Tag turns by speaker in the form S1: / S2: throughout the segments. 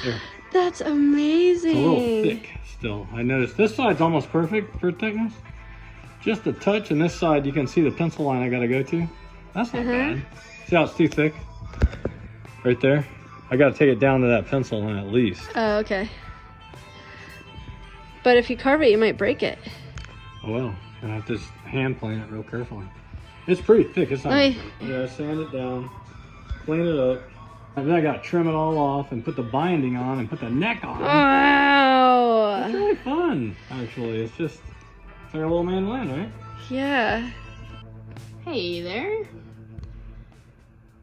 S1: There.
S2: That's amazing.
S1: It's a little thick still. I noticed this side's almost perfect for thickness. Just a touch, and this side you can see the pencil line I gotta go to. That's not bad. See how it's too thick? Right there. I gotta take it down to that pencil line at least.
S2: Oh, okay. But if you carve it, you might break it.
S1: Oh well, I have to just hand plane it real carefully. It's pretty thick. It's not. Yeah, sand it down, clean it up, and then I gotta trim it all off and put the binding on and put the neck on.
S2: Wow.
S1: It's really fun, actually. It's just like a little mandolin, right?
S2: Yeah. Hey there.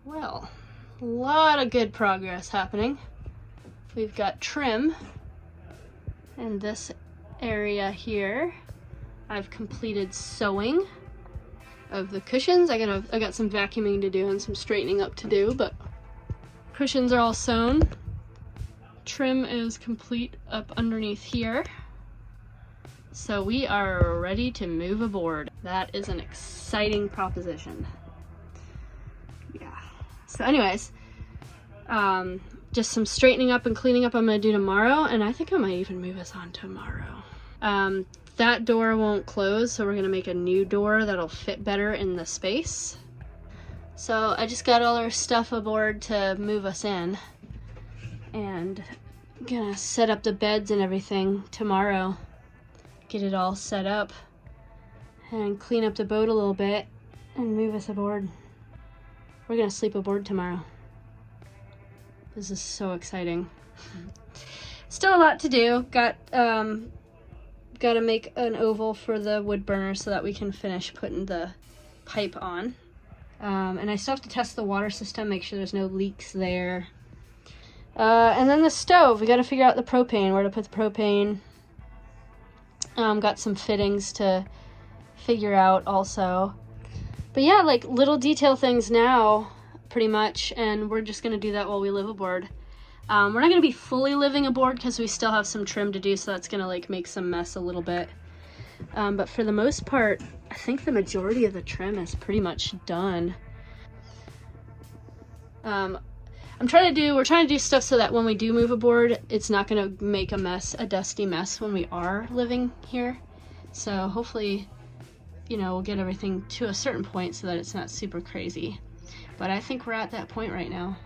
S2: Well, a lot of good progress happening. We've got trim in this area here. I've completed sewing of the cushions. I got some vacuuming to do and some straightening up to do, but cushions are all sewn. Trim is complete up underneath here. So we are ready to move aboard. That is an exciting proposition. Yeah. So anyways, just some straightening up and cleaning up I'm gonna do tomorrow, and I think I might even move us on tomorrow. That door won't close, so we're gonna make a new door that'll fit better in the space. So I just got all our stuff aboard to move us in, and I'm gonna set up the beds and everything tomorrow. Get it all set up and clean up the boat a little bit and move us aboard. We're gonna sleep aboard tomorrow. This is so exciting. Still a lot to do. Got to make an oval for the wood burner so that we can finish putting the pipe on. And I still have to test the water system, make sure there's no leaks there. And then the stove, we got to figure out the propane, where to put the propane. Got some fittings to figure out also. But yeah, like little detail things now, pretty much, and we're just gonna do that while we live aboard. We're not gonna be fully living aboard because we still have some trim to do, so that's gonna like make some mess a little bit. But for the most part, I think the majority of the trim is pretty much done. we're trying to do stuff so that when we do move aboard, it's not gonna make a mess, a dusty mess when we are living here. So hopefully, you know, we'll get everything to a certain point so that it's not super crazy. But I think we're at that point right now.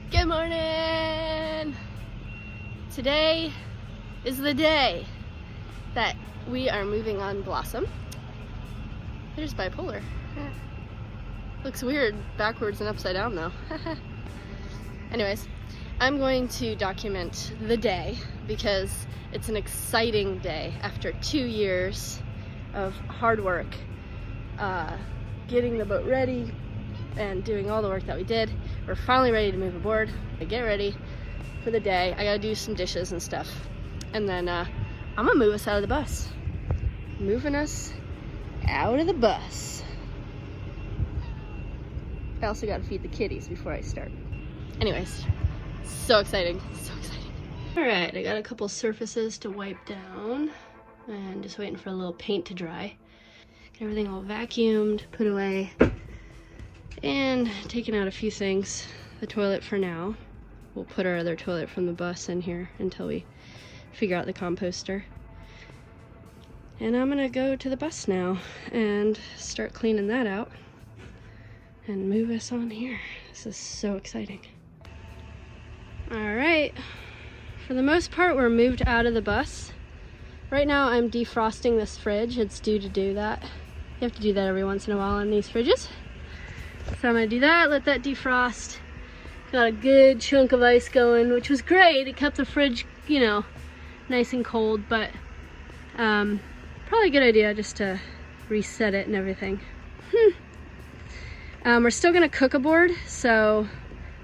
S2: Good morning! Today is the day that we are moving on Blossom. There's bipolar. Looks weird backwards and upside down though. Anyways, I'm going to document the day because it's an exciting day after 2 years of hard work getting the boat ready and doing all the work that we did. We're finally ready to move aboard. I get ready for the day. I gotta do some dishes and stuff. And then I'm gonna move us out of the bus. Moving us out of the bus. I also gotta feed the kitties before I start. Anyways, so exciting, so exciting. All right, I got a couple surfaces to wipe down and just waiting for a little paint to dry. Get everything all vacuumed, put away, and taking out a few things. The toilet for now. We'll put our other toilet from the bus in here until we figure out the composter. And I'm gonna go to the bus now and start cleaning that out and move us on here. This is so exciting. All right, for the most part, we're moved out of the bus. Right now I'm defrosting this fridge. It's due to do that. You have to do that every once in a while on these fridges. So I'm gonna do that, let that defrost. Got a good chunk of ice going, which was great. It kept the fridge, you know, nice and cold, but probably a good idea just to reset it and everything. We're still gonna cook aboard, so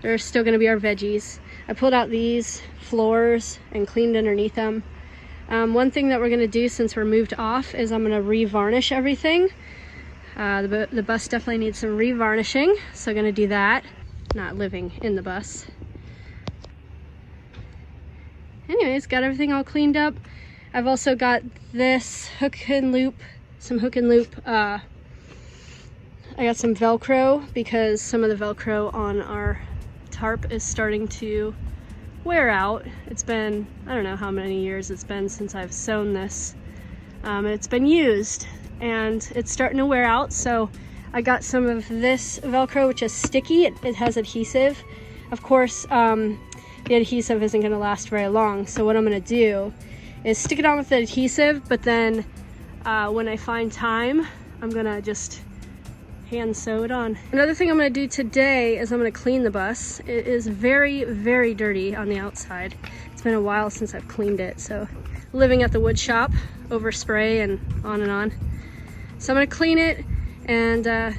S2: there's still gonna be our veggies. I pulled out these floors and cleaned underneath them. One thing that we're gonna do since we're moved off is I'm gonna re-varnish everything. The bus definitely needs some re-varnishing, so I'm gonna do that. Not living in the bus. Anyways, got everything all cleaned up. I've also got this hook and loop, some hook and loop. I got some Velcro because some of the Velcro on our tarp is starting to wear out. It's been, I don't know how many years it's been since I've sewn this. And it's been used and it's starting to wear out. So I got some of this Velcro, which is sticky. It has adhesive. Of course, the adhesive isn't gonna last very long. So what I'm gonna do is stick it on with the adhesive, but then when I find time, I'm gonna just hand sew it on. Another thing I'm gonna do today is I'm gonna clean the bus. It is very, very dirty on the outside. It's been a while since I've cleaned it, so living at the wood shop, overspray and on and on. So I'm gonna clean it, and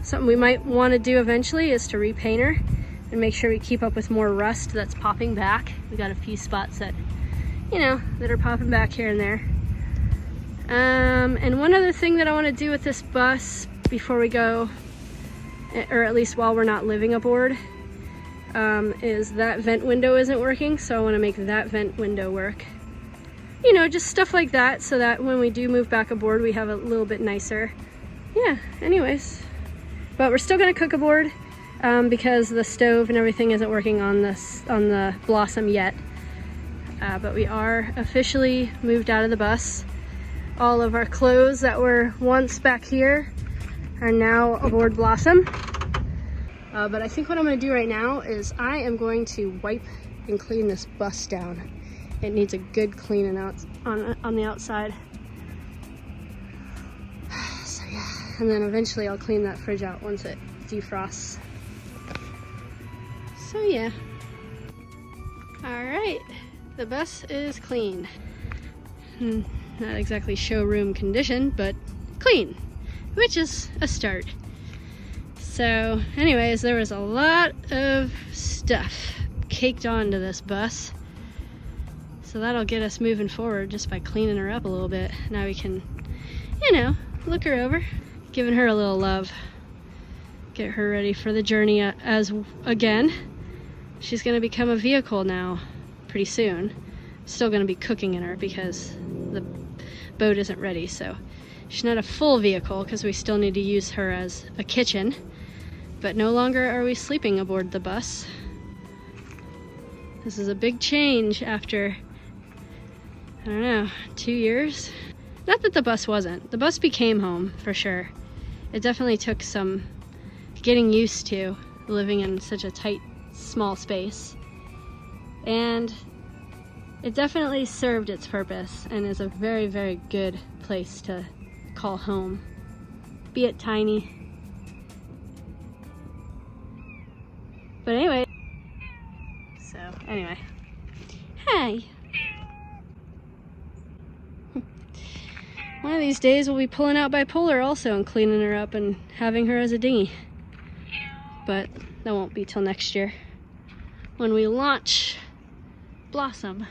S2: something we might wanna do eventually is to repaint her and make sure we keep up with more rust that's popping back. We got a few spots that, you know, that are popping back here and there. And one other thing that I wanna do with this bus before we go, or at least while we're not living aboard, is that vent window isn't working, so I want to make that vent window work. You know, just stuff like that, so that when we do move back aboard, we have a little bit nicer. Yeah, anyways. But we're still gonna cook aboard because the stove and everything isn't working on the Blossom yet. But we are officially moved out of the bus. All of our clothes that were once back here are now aboard Blossom. But I think what I'm gonna do right now is I am going to wipe and clean this bus down. It needs a good cleaning out on the outside. So yeah, and then eventually I'll clean that fridge out once it defrosts. So yeah. All right, the bus is clean. Not exactly showroom condition, but clean, which is a start. So anyways, there was a lot of stuff caked onto this bus. So that'll get us moving forward just by cleaning her up a little bit. Now we can, you know, look her over, giving her a little love. Get her ready for the journey as again. She's gonna become a vehicle now pretty soon. Still gonna be cooking in her because the boat isn't ready, so she's not a full vehicle because we still need to use her as a kitchen, but no longer are we sleeping aboard the bus. This is a big change after, I don't know, 2 years? Not that the bus wasn't. The bus became home, for sure. It definitely took some getting used to living in such a tight, small space. And it definitely served its purpose and is a very, very good place to call home, be it tiny. But anyway, hi. One of these days we'll be pulling out Bipolar also and cleaning her up and having her as a dinghy. But that won't be till next year when we launch Blossom.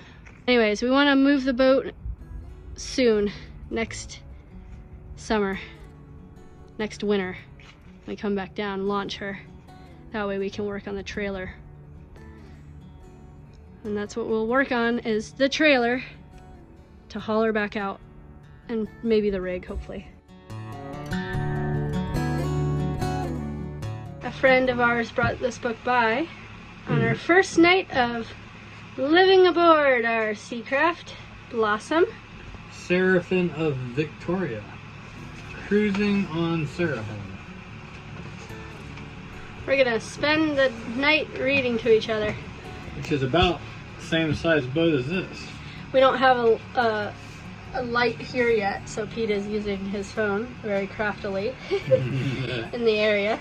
S2: Anyways, we want to move the boat soon, next summer, next winter. When we come back down, launch her. That way we can work on the trailer. And that's what we'll work on, is the trailer to haul her back out, and maybe the rig, hopefully. A friend of ours brought this book by on our first night of living aboard our Seacraft Blossom.
S1: Seraphim of Victoria, cruising on Seraphim.
S2: We're gonna spend the night reading to each other.
S1: Which is about the same size boat as this.
S2: We don't have a light here yet, so Pete is using his phone very craftily in the area.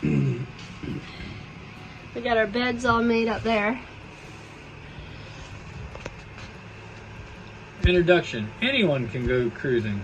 S2: We got our beds all made up there.
S1: Introduction. Anyone can go cruising.